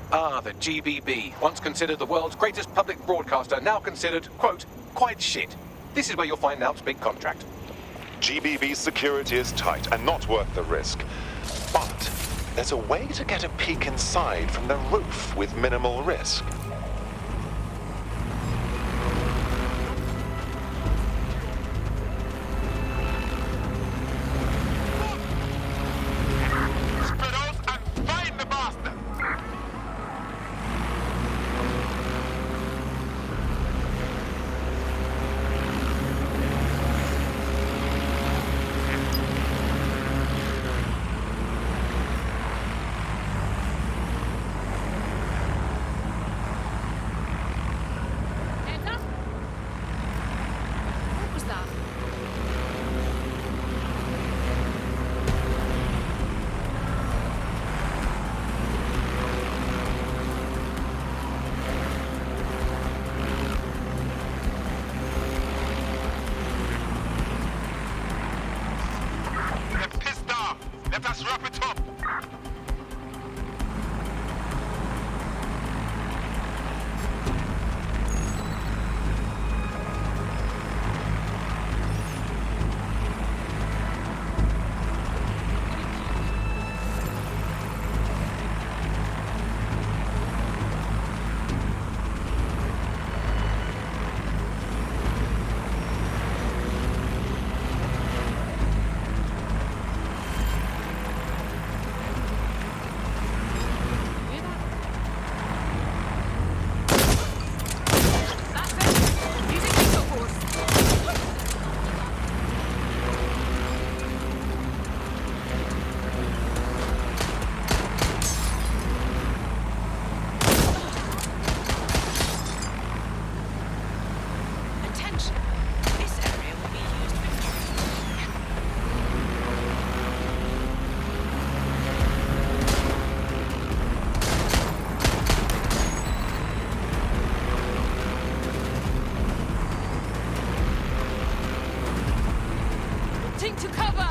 Ah, the GBB, once considered the world's greatest public broadcaster, now considered, quote, quite shit. This is where you'll find Out's big contract. GBB's security is tight and not worth the risk. But there's a way to get a peek inside from the roof with minimal risk. To cover!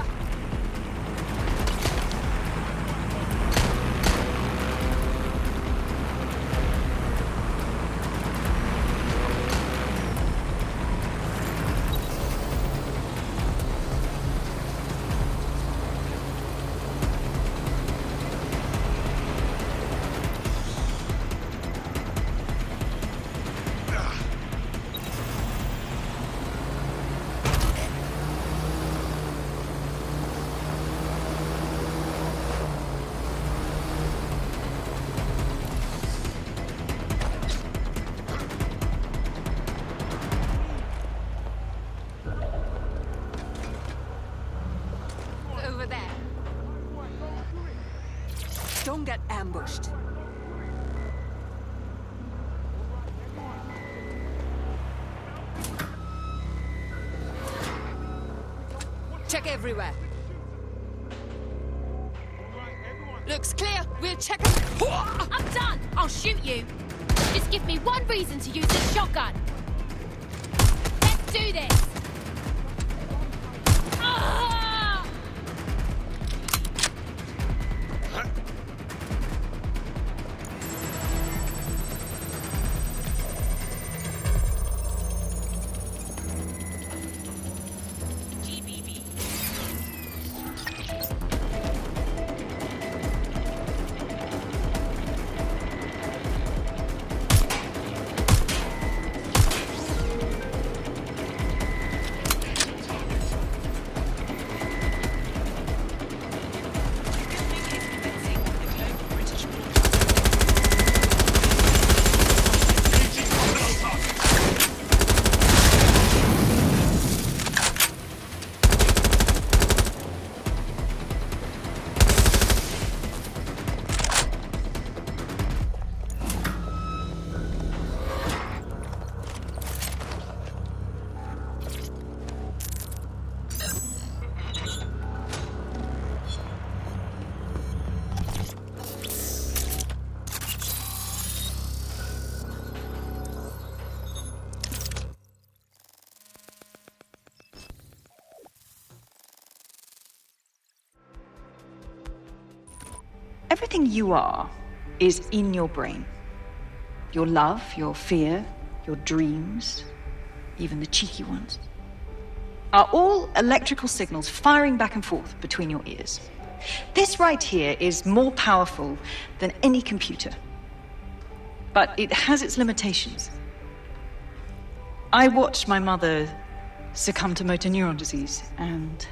ambushed. Check everywhere. Looks clear. We'll check. I'm done! I'll shoot you! Just give me one reason to use this shotgun. Let's do this! Ah! Everything you are is in your brain. Your love, your fear, your dreams, even the cheeky ones, are all electrical signals firing back and forth between your ears. This right here is more powerful than any computer, but it has its limitations. I watched my mother succumb to motor neuron disease, and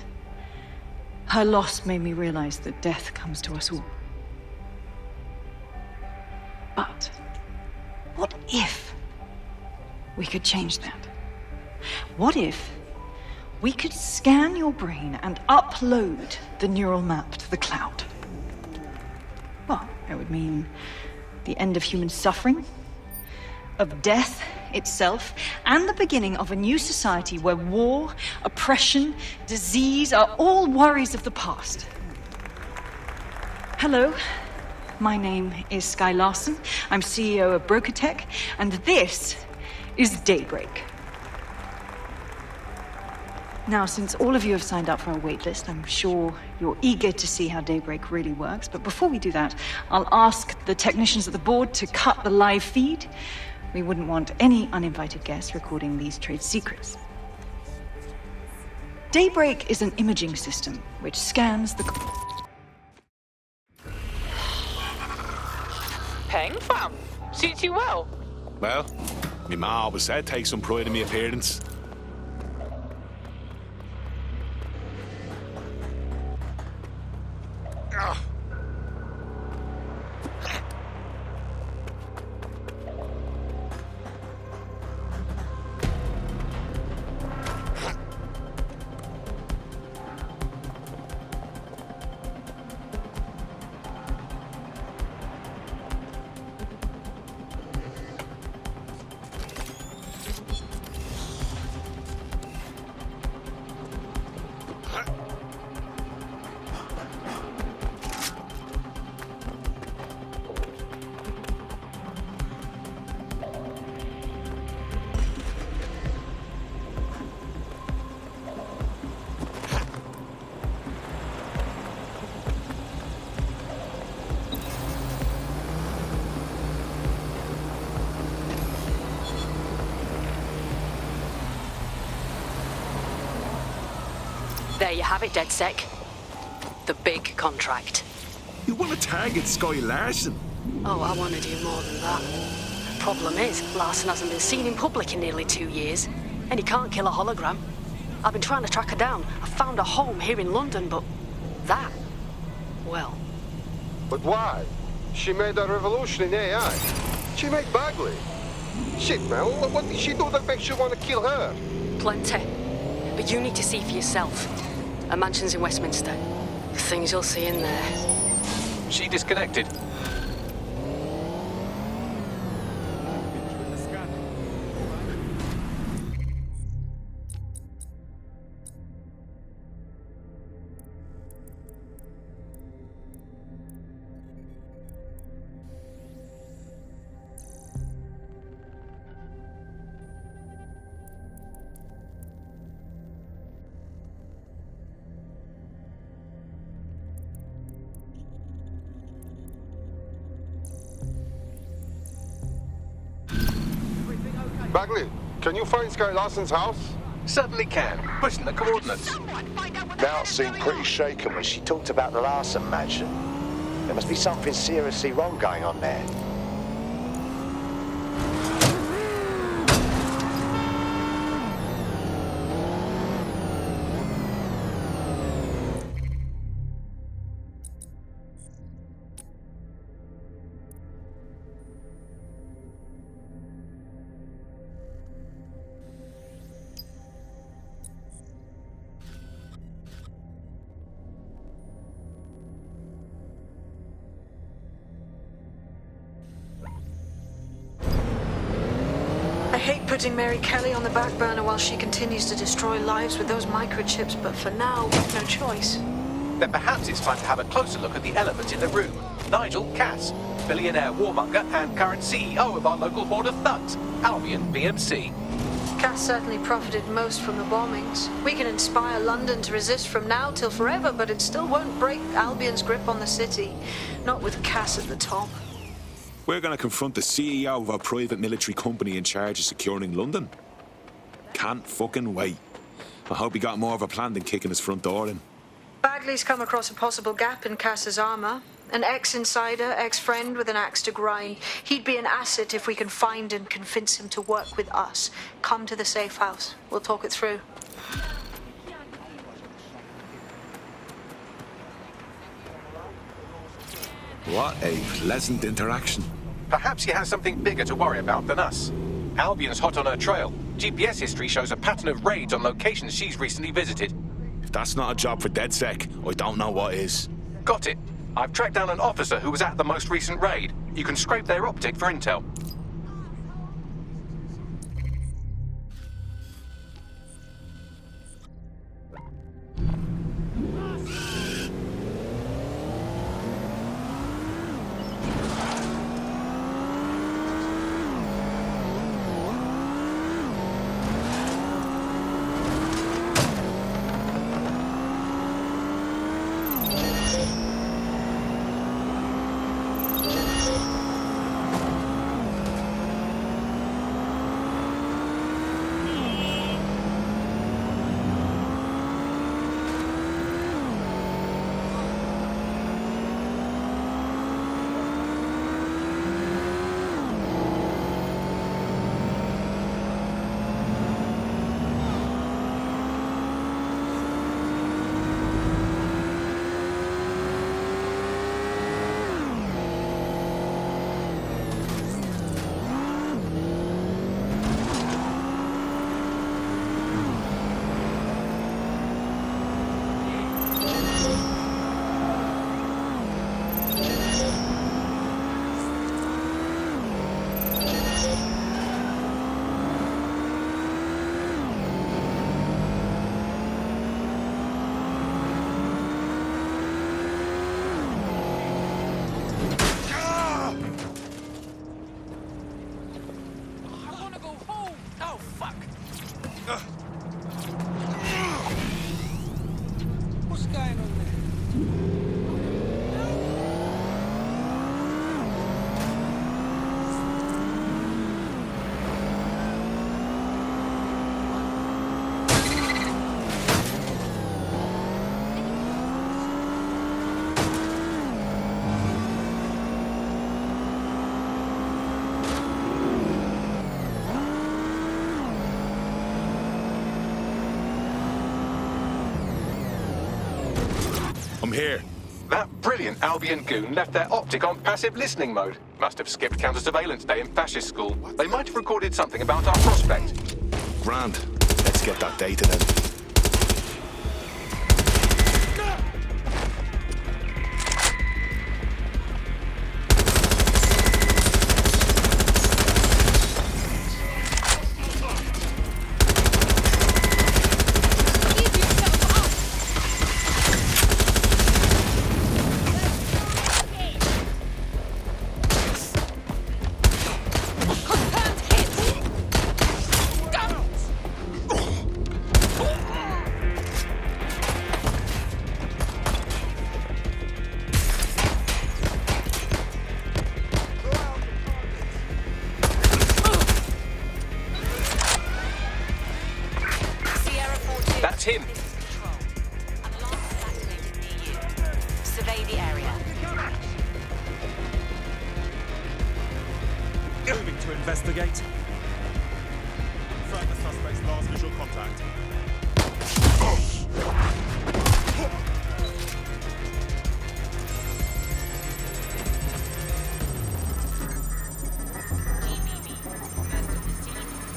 her loss made me realize that death comes to us all. But what if we could change that? What if we could scan your brain and upload the neural map to the cloud? Well, it would mean the end of human suffering, of death itself, and the beginning of a new society where war, oppression, disease are all worries of the past. Hello. My name is Sky Larson. I'm CEO of BrokerTech, and this is Daybreak. Now, since all of you have signed up for our waitlist, I'm sure you're eager to see how Daybreak really works. But before we do that, I'll ask the technicians at the board to cut the live feed. We wouldn't want any uninvited guests recording these trade secrets. Daybreak is an imaging system which scans the... Peng, fam. Suits you well. Well, me ma always said take some pride in me appearance. There you have it, DedSec. The big contract. You want to target Sky Larson? Oh, I want to do more than that. Problem is, Larson hasn't been seen in public in nearly 2 years, and he can't kill a hologram. I've been trying to track her down. I found a home here in London, but that, well... But why? She made a revolution in AI. She made Bagley. Shit, man, what did she do that makes you want to kill her? Plenty. But you need to see for yourself. Her mansion's in Westminster. The things you'll see in there. She disconnected. Bagley, can you find Sky Larson's house? Certainly can. Pushing the coordinates. Mount seemed pretty shaken when she talked about the Larson mansion. There must be something seriously wrong going on there. I hate putting Mary Kelley on the back burner while she continues to destroy lives with those microchips, but for now, no choice. Then perhaps it's time to have a closer look at the elephant in the room. Nigel Cass, billionaire warmonger and current CEO of our local horde of thugs, Albion BMC. Cass certainly profited most from the bombings. We can inspire London to resist from now till forever, but it still won't break Albion's grip on the city. Not with Cass at the top. We're going to confront the CEO of our private military company in charge of securing London. Can't fucking wait. I hope he got more of a plan than kicking his front door in. Bagley's come across a possible gap in Cass's armor. An ex-insider, ex-friend with an axe to grind. He'd be an asset if we can find and convince him to work with us. Come to the safe house. We'll talk it through. What a pleasant interaction. Perhaps he has something bigger to worry about than us. Albion's hot on her trail. GPS history shows a pattern of raids on locations she's recently visited. If that's not a job for DedSec, I don't know what is. Got it. I've tracked down an officer who was at the most recent raid. You can scrape their optic for intel. I'm here. That brilliant Albion goon left their optic on passive listening mode. Must have skipped counter-surveillance day in fascist school. They might have recorded something about our prospect. Grand. Let's get that data then. Confirmed hit! Go! him. Survey the area. Moving to investigate. Confirm the suspect's last visual contact.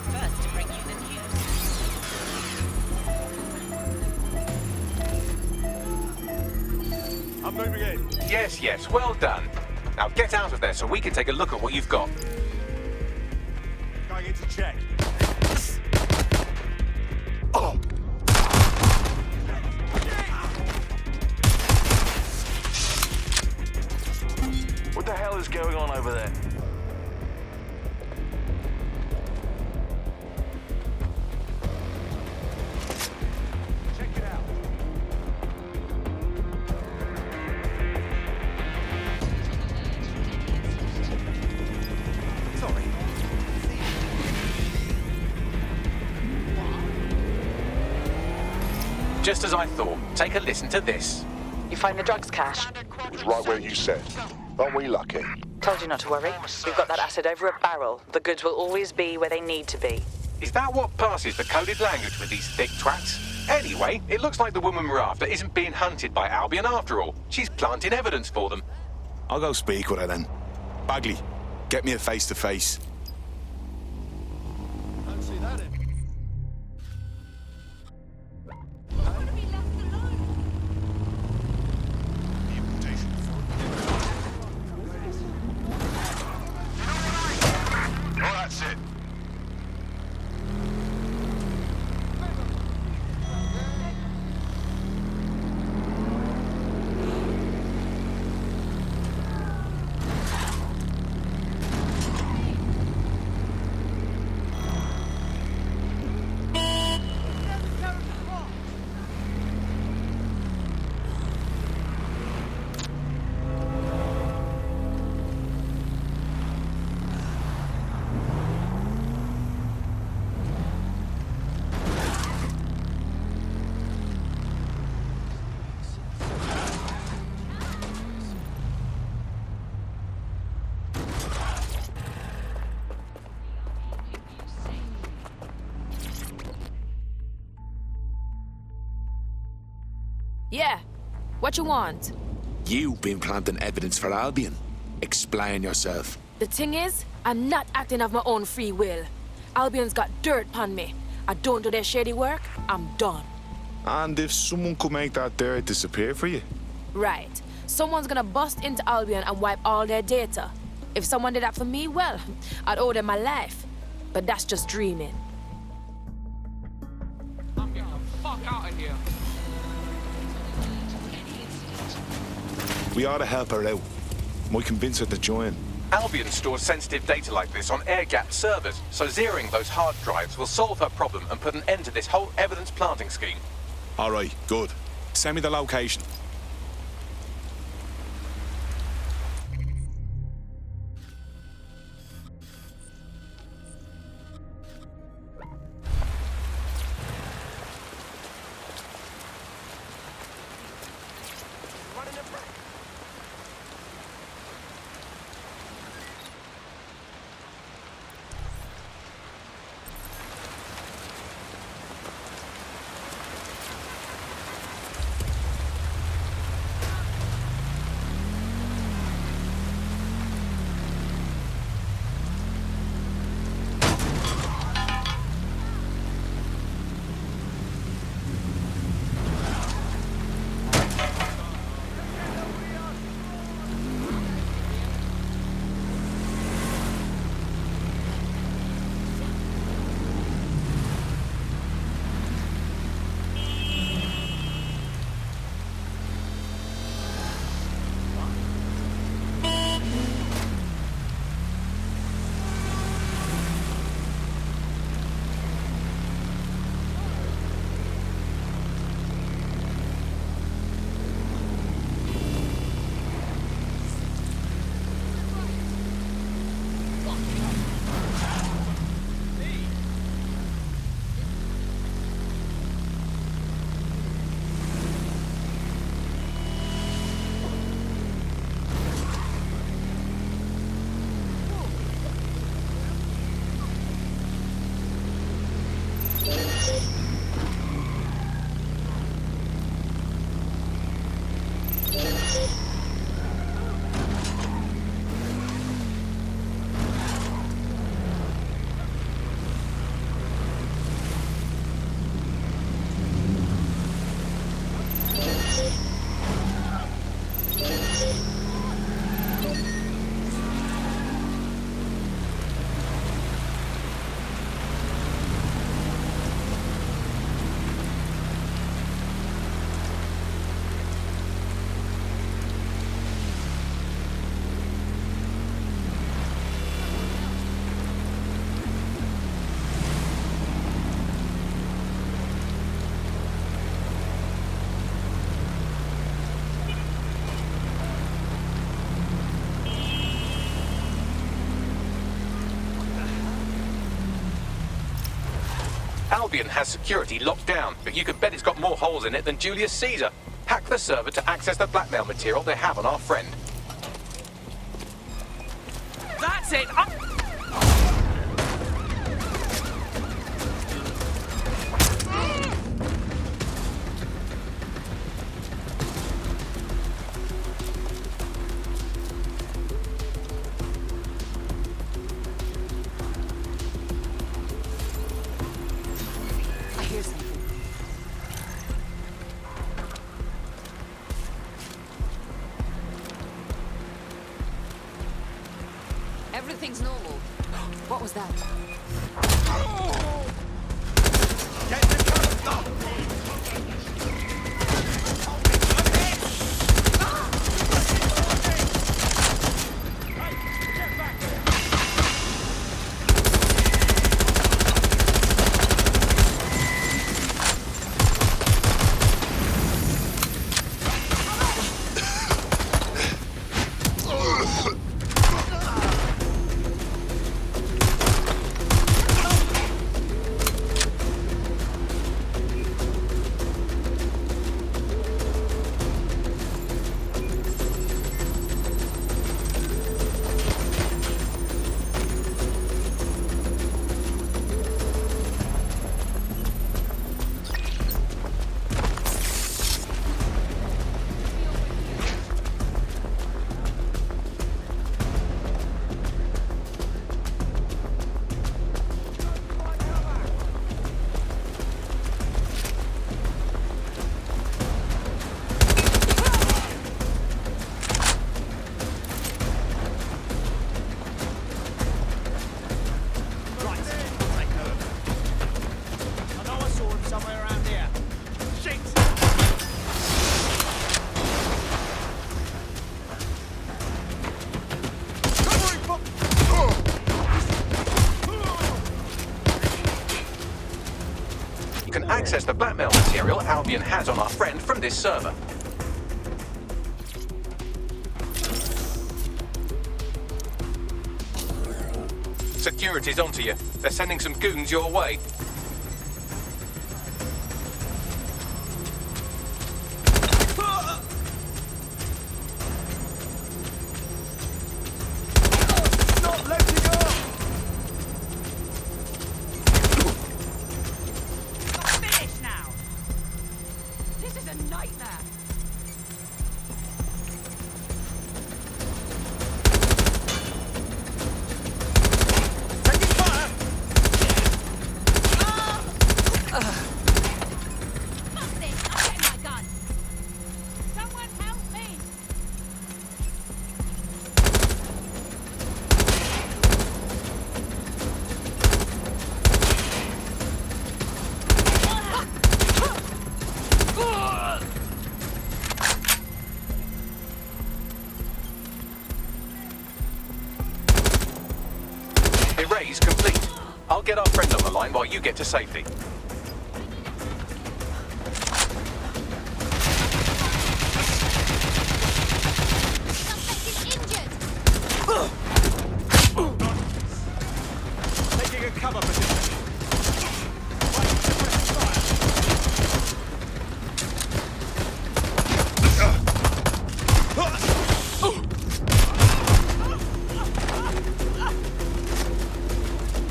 First to bring you the news. I'm moving in. Yes, yes, well done. Now get out of there so we can take a look at what you've got. Going in to check. What the hell is going on over there? Check it out. Sorry. Just as I thought. Take a listen to this. You find the drugs cache? It was right where you said. Aren't we lucky? Told you not to worry. We've got that acid over a barrel. The goods will always be where they need to be. Is that what passes the coded language with these thick twats? Anyway, it looks like the woman we're after isn't being hunted by Albion after all. She's planting evidence for them. I'll go speak with her then. Bagley, get me a face-to-face. Don't see that in. Oh, that's it. Yeah. What you want? You've been planting evidence for Albion. Explain yourself. The thing is, I'm not acting of my own free will. Albion's got dirt upon me. I don't do their shady work, I'm done. And if someone could make that dirt disappear for you? Right. Someone's gonna bust into Albion and wipe all their data. If someone did that for me, well, I'd owe them my life. But that's just dreaming. I'm getting the fuck out of here. We ought to help her out. Might convince her to join. Albion stores sensitive data like this on air-gapped servers, so zeroing those hard drives will solve her problem and put an end to this whole evidence planting scheme. All right, good. Send me the location. Albion has security locked down, but you can bet it's got more holes in it than Julius Caesar. Hack the server to access the blackmail material they have on our friend. That's it! I hear something. Everything's normal. What was that? Get the cover! Stop! Access the blackmail material Albion has on our friend from this server. Security's onto you. They're sending some goons your way. Stop letting go! Nightmare! Taking fire! Fuck this! I'm getting my gun! Someone help me! Erase complete. I'll get our friend on the line while you get to safety. Taking a cover position.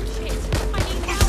Shit! I need help!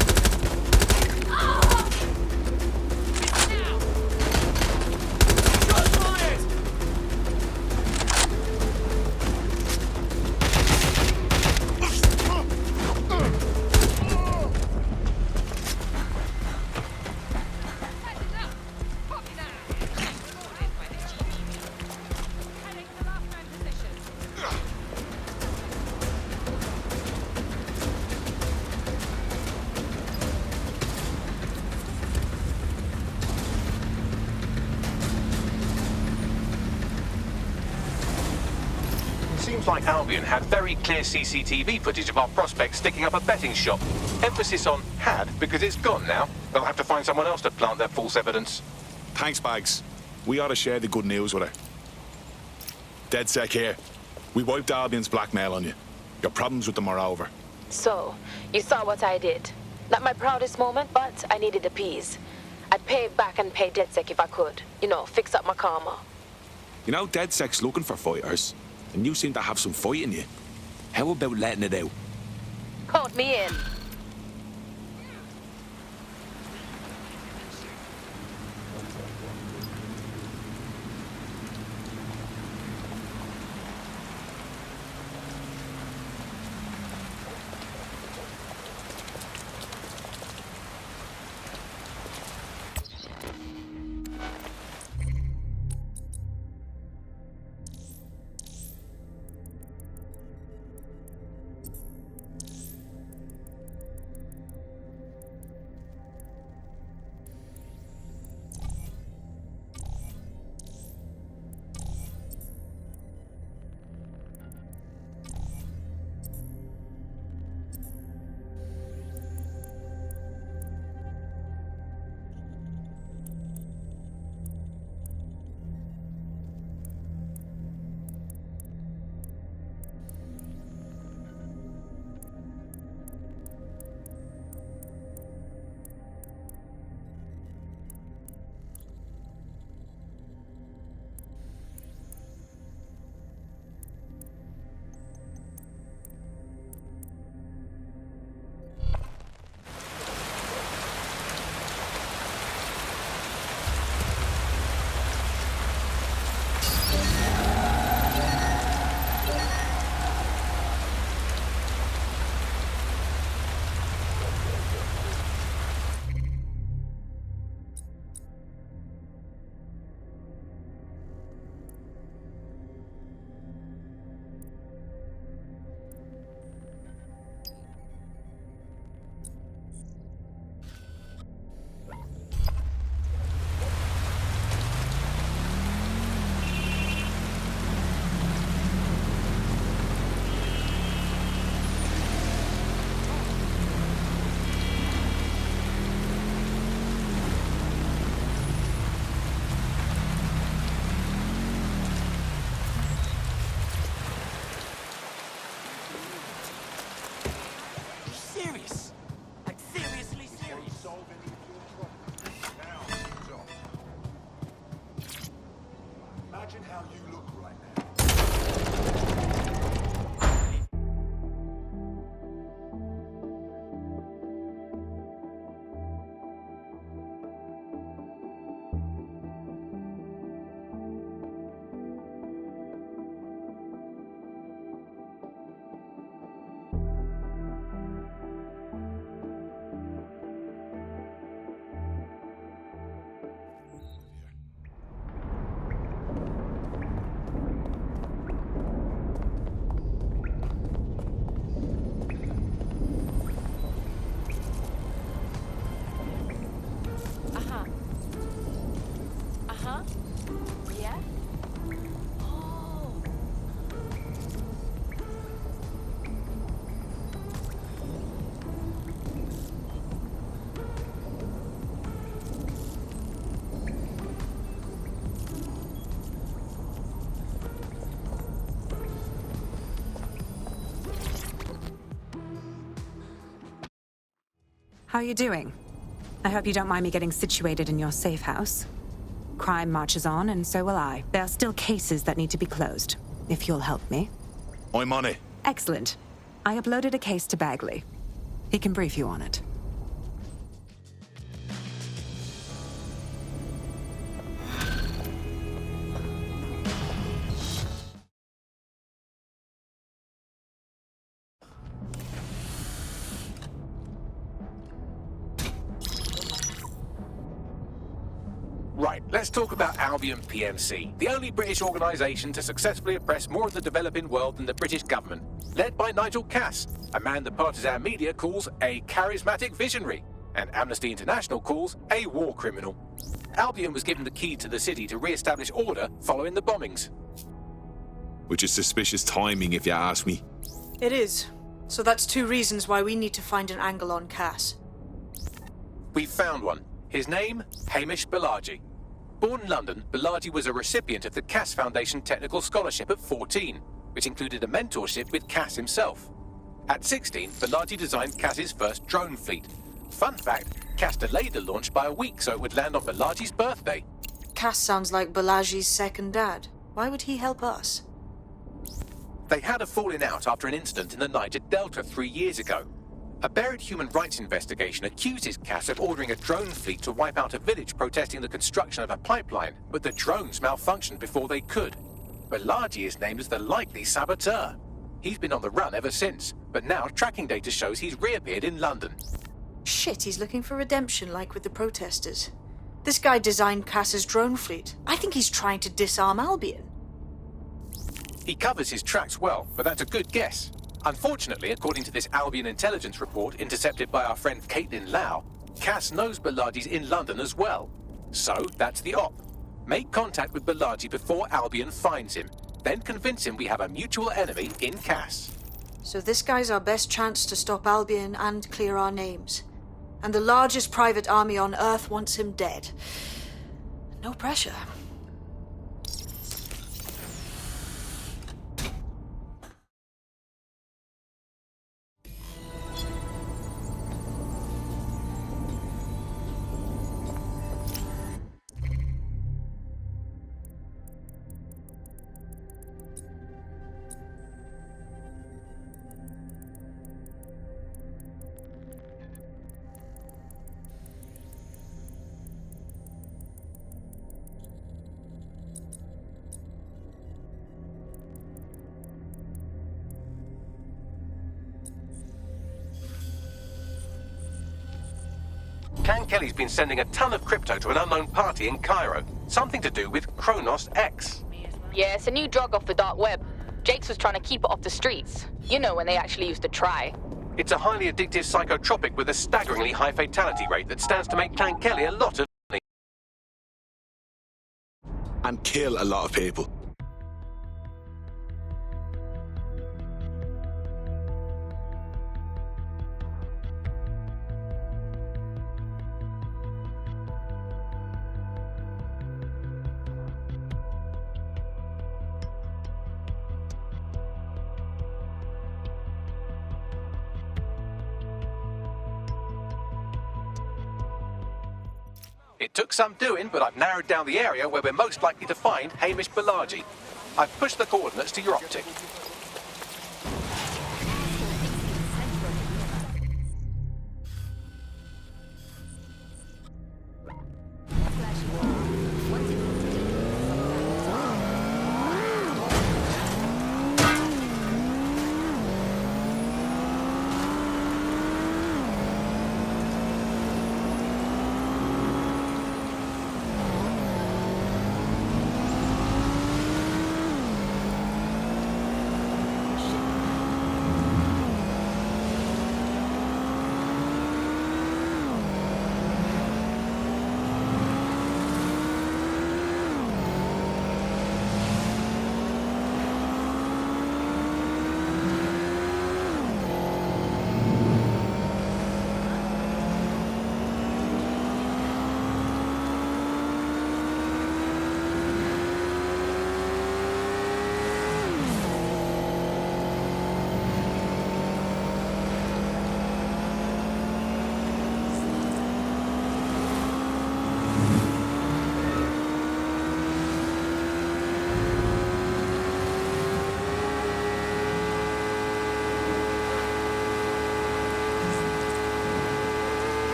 Seems like Albion had very clear CCTV footage of our prospect sticking up a betting shop. Emphasis on had, because it's gone now. They'll have to find someone else to plant their false evidence. Thanks, Bags. We ought to share the good news with her. DedSec here. We wiped Albion's blackmail on you. Your problems with them are over. So, you saw what I did. Not my proudest moment, but I needed the peas. I'd pay back and pay DedSec if I could. You know, fix up my karma. You know, DedSec's looking for fighters, and you seem to have some fight in you. How about letting it out? Count me in. How are you doing? I hope you don't mind me getting situated in your safe house. Crime marches on, and so will I. There are still cases that need to be closed, if you'll help me. I'm on it. Excellent. I uploaded a case to Bagley. He can brief you on it. Right, let's talk about Albion PMC, the only British organisation to successfully oppress more of the developing world than the British government, led by Nigel Cass, a man the partisan media calls a charismatic visionary, and Amnesty International calls a war criminal. Albion was given the key to the city to re-establish order following the bombings. which is suspicious timing if you ask me. It is. So that's 2 reasons why we need to find an angle on Cass. We've found one. His name, Hamish Balaji. Born in London, Balaji was a recipient of the Cass Foundation Technical Scholarship at 14, which included a mentorship with Cass himself. At 16, Balaji designed Cass's first drone fleet. Fun fact, Cass delayed the launch by a week so it would land on Balaji's birthday. Cass sounds like Balaji's second dad. Why would he help us? They had a falling out after an incident in the Niger Delta 3 years ago. A buried human rights investigation accuses Cass of ordering a drone fleet to wipe out a village protesting the construction of a pipeline, but the drones malfunctioned before they could. Balaji is named as the likely saboteur. He's been on the run ever since, but now tracking data shows he's reappeared in London. Shit, he's looking for redemption like with the protesters. This guy designed Cass's drone fleet. I think he's trying to disarm Albion. He covers his tracks well, but that's a good guess. Unfortunately, according to this Albion intelligence report intercepted by our friend Caitlin Lau, Cass knows Balaji's in London as well. So, that's the op. Make contact with Balaji before Albion finds him. Then convince him we have a mutual enemy in Cass. So this guy's our best chance to stop Albion and clear our names. And the largest private army on Earth wants him dead. No pressure. Clan Kelley's been sending a ton of crypto to an unknown party in Cairo. Something to do with Kronos X. Yeah, it's a new drug off the dark web. Jakes was trying to keep it off the streets. You know, when they actually used to try. It's a highly addictive psychotropic with a staggeringly high fatality rate that stands to make Clan Kelley a lot of money. And kill a lot of people. It took some doing, but I've narrowed down the area where we're most likely to find Hamish Balaji. I've pushed the coordinates to your optic.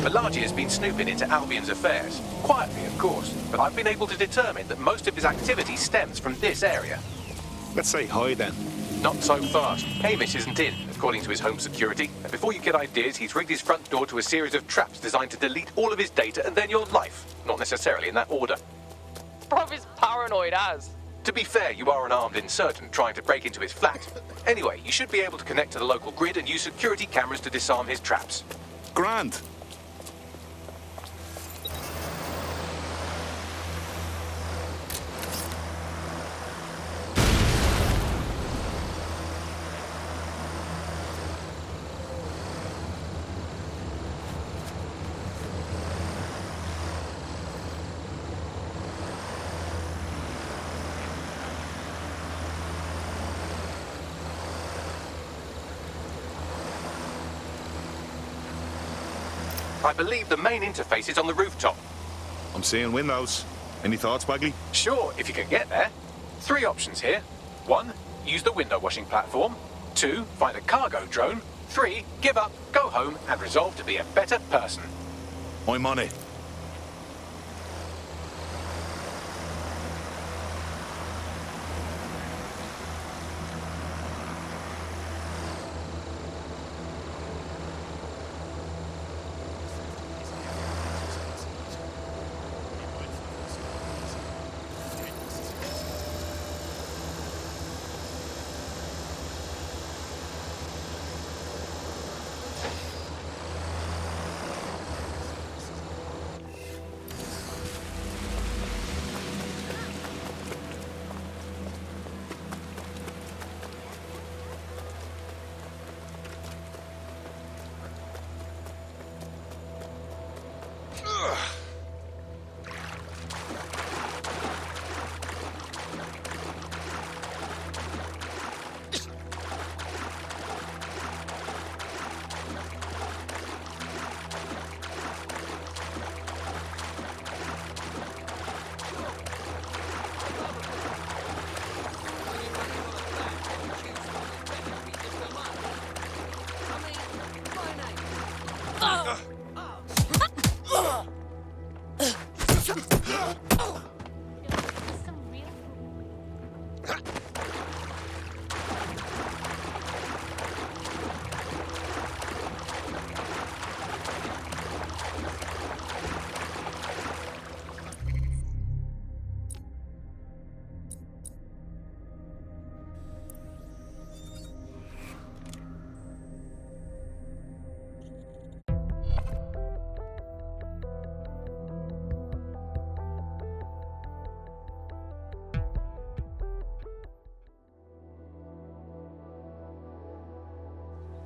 Balaji has been snooping into Albion's affairs. Quietly, of course, but I've been able to determine that most of his activity stems from this area. Let's say hi then. Not so fast. Hamish isn't in, according to his home security. And before you get ideas, he's rigged his front door to a series of traps designed to delete all of his data and then your life. Not necessarily in that order. Bruv is paranoid as. To be fair, you are an armed insurgent trying to break into his flat. Anyway, you should be able to connect to the local grid and use security cameras to disarm his traps. Grand. I believe the main interface is on the rooftop. I'm seeing windows. Any thoughts, Bagley? Sure, if you can get there. 3 options here. 1, use the window washing platform. 2, find a cargo drone. 3, give up, go home, and resolve to be a better person. I'm on it.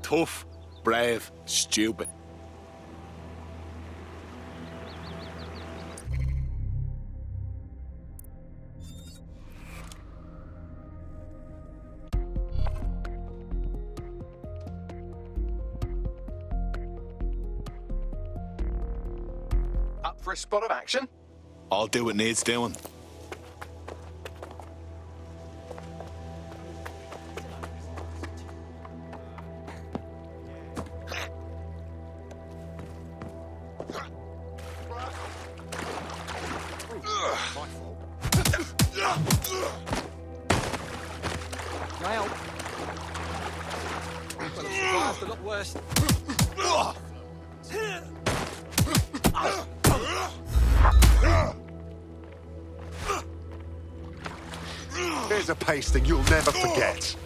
Tough, brave, stupid. Up for a spot of action? I'll do what needs doing. Nailed. Well, it's survived a lot worse. Here's a pasting you'll never forget.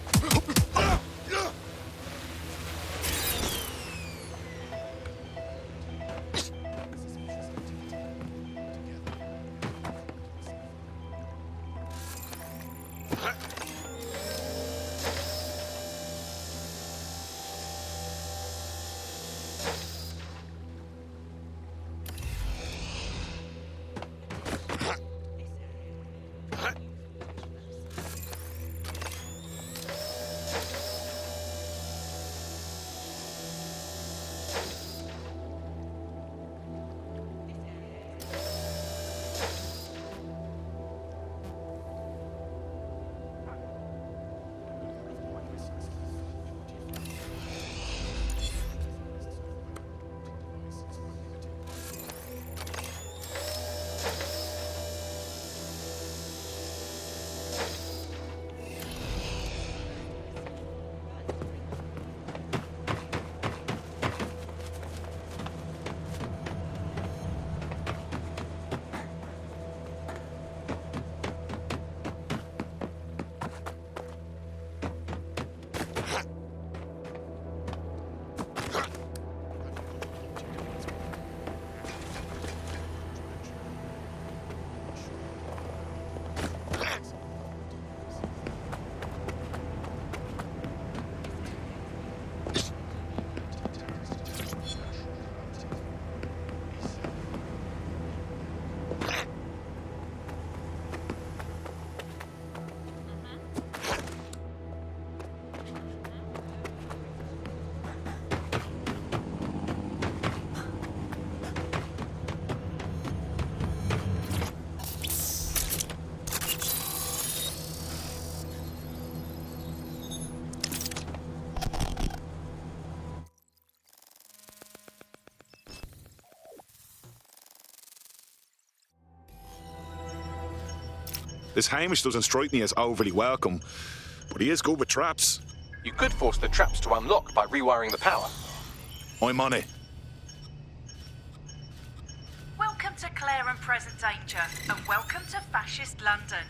This Hamish doesn't strike me as overly welcome, but he is good with traps. You could force the traps to unlock by rewiring the power. I'm on it. Welcome to Claire and Present Danger, and welcome to Fascist London.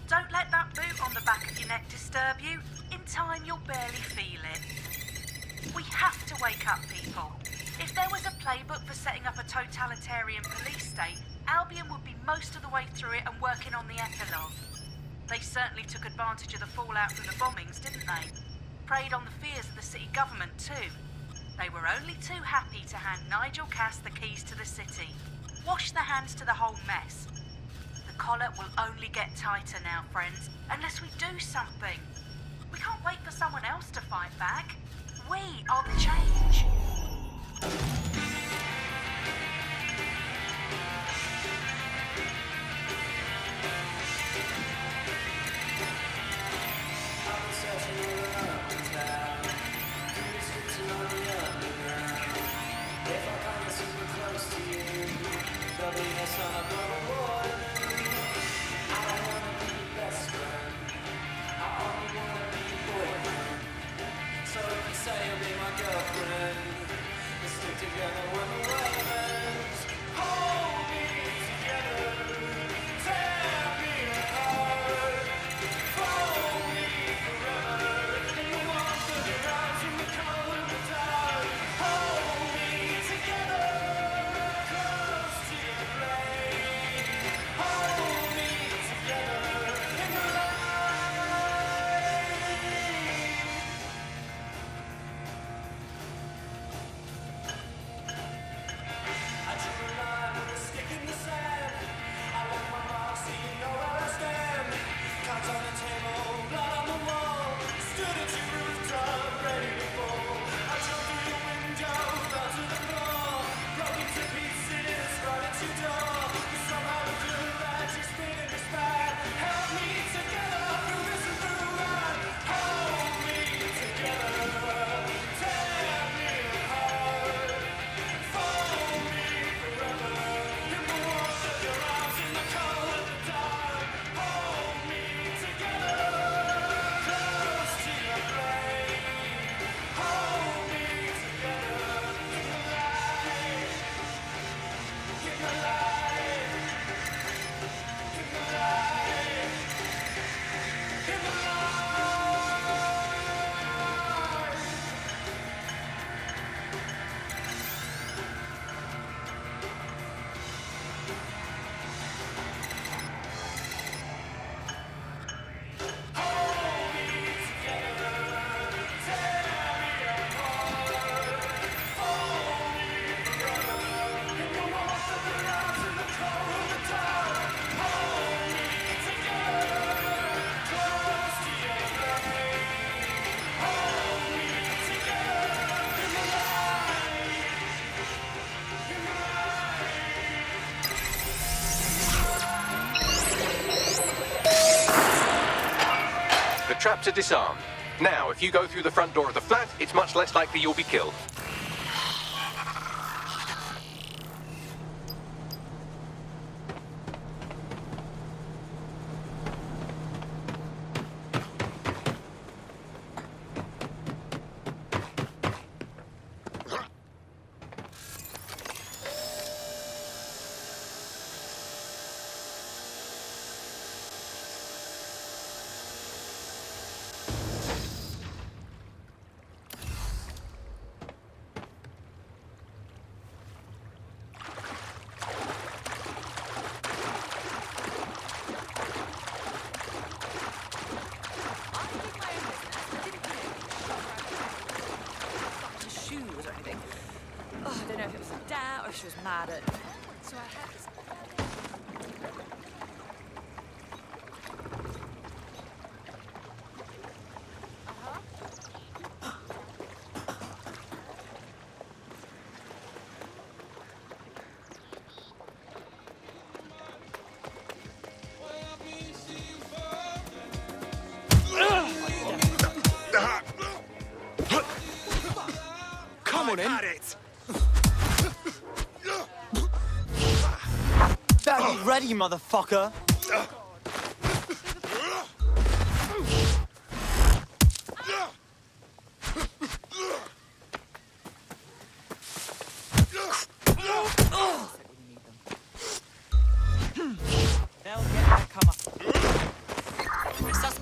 Don't let that boot on the back of your neck disturb you. In time, you'll barely feel it. We have to wake up people. If there was a playbook for setting up a totalitarian police state, Albion would be most of the way through it and working on the epilogue. They certainly took advantage of the fallout from the bombings, didn't they? Preyed on the fears of the city government too. They were only too happy to hand Nigel Cass the keys to the city. Wash their hands to the whole mess. The collar will only get tighter now, friends, unless we do something. We can't wait for someone else to fight back. We are the change. Traps are disarmed. Now, if you go through the front door of the flat, it's much less likely you'll be killed. She was mad at... So I had this... Come on in. Better be ready, motherfucker.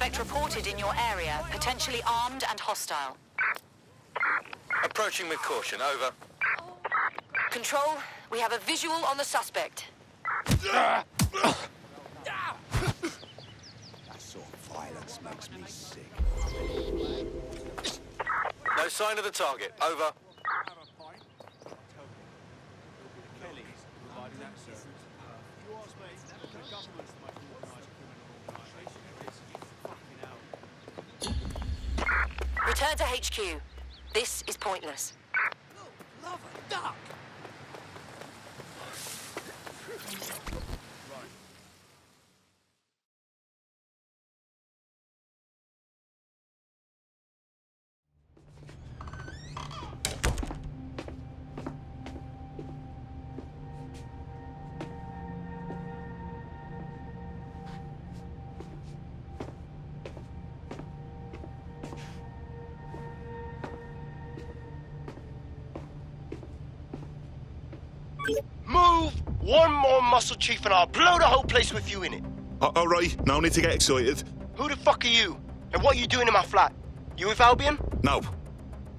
Suspect reported in your area, potentially armed and hostile. Approaching with caution, over. Control, we have a visual on the suspect. That sort of violence makes me sick. No sign of the target, over. Return to HQ. This is pointless. Love a duck! Move one more muscle, Chief, and I'll blow the whole place with you in it. All right, no need to get excited. Who the fuck are you? And what are you doing in my flat? You with Albion? No.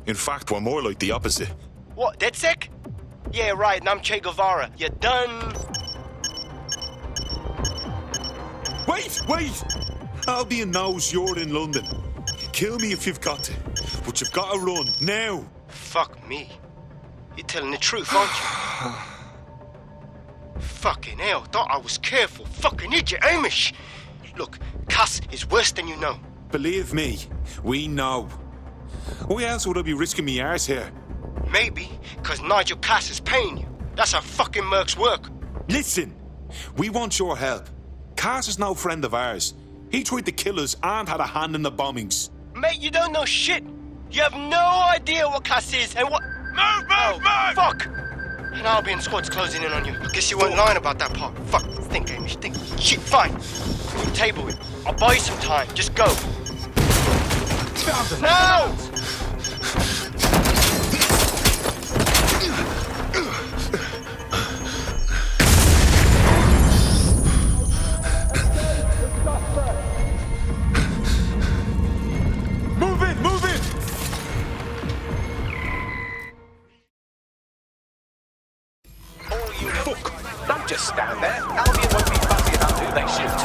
In fact, we're more like the opposite. What, DedSec? Yeah, right, and I'm Che Guevara. You done? Wait! Albion knows you're in London. Kill me if you've got to, but you've got to run, now. Fuck me. You're telling the truth, aren't you? Fucking hell, thought I was careful. Fucking idiot, Amish. Look, Cass is worse than you know. Believe me, we know. Why else would I be risking me arse here? Maybe, because Nigel Cass is paying you. That's how fucking mercs work. Listen, we want your help. Cass is no friend of ours. He tried to kill us and had a hand in the bombings. Mate, you don't know shit. You have no idea what Cass is and what... Move! Fuck! An Albion squad's closing in on you. I guess you weren't lying about that part. Fuck, think, Amish, think. Shit, fine. You table it. I'll buy you some time. Just go. No! Move it! Fuck! Don't just stand there. Albion won't be fussy about who they shoot.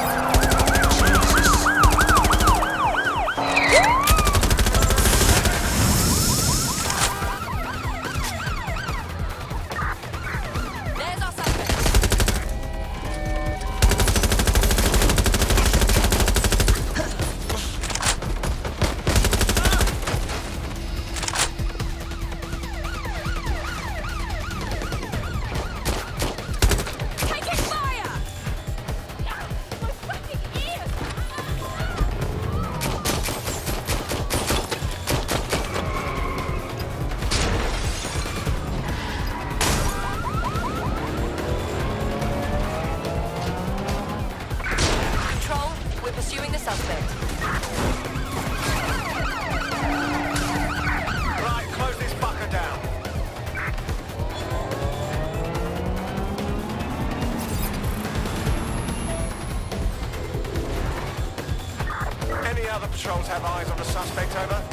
There's our suspect. Taking fire! My fucking ears! Control, we're pursuing the suspect. Right, close this fucker down. Any other patrols have eyes on the suspect, over?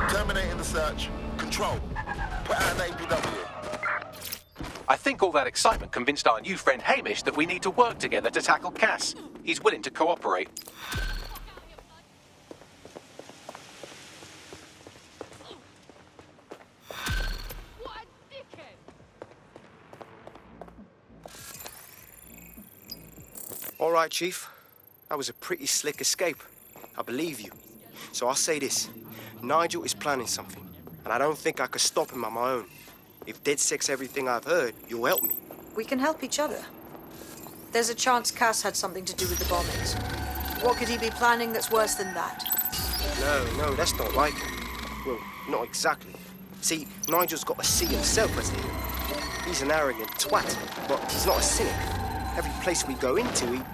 Terminating the search. Control. Put out an APW. I think all that excitement convinced our new friend Hamish that we need to work together to tackle Cass. He's willing to cooperate. What a dickhead! All right, Chief. That was a pretty slick escape. I believe you. So I'll say this. Nigel is planning something, and I don't think I could stop him on my own. If DedSec's everything I've heard, you'll help me. We can help each other. There's a chance Cass had something to do with the bombings. What could he be planning that's worse than that? No, that's not like him. Well, not exactly. See, Nigel's got to see himself as the hero. He's an arrogant twat, but he's not a cynic. Every place we go into,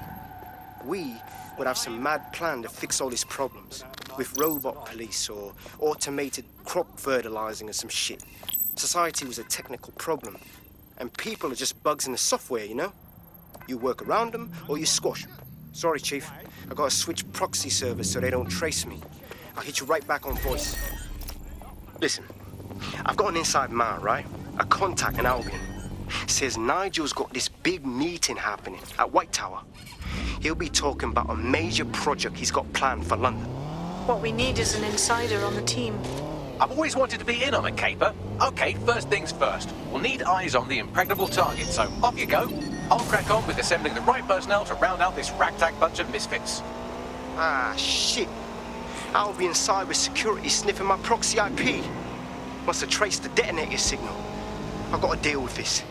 we would have some mad plan to fix all his problems. with robot police or automated crop fertilizing or some shit. Society was a technical problem, and people are just bugs in the software, you know? You work around them or you squash them. Sorry, Chief. I gotta switch proxy servers so they don't trace me. I'll hit you right back on voice. Listen, I've got an inside man, right? A contact in Albion. Says Nigel's got this big meeting happening at White Tower. He'll be talking about a major project he's got planned for London. What we need is an insider on the team. I've always wanted to be in on a caper. Okay, first things first. We'll need eyes on the impregnable target, so off you go. I'll crack on with assembling the right personnel to round out this ragtag bunch of misfits. Ah, shit. Albion cyber security sniffing my proxy IP. Must have traced the detonator signal. I've got to deal with this.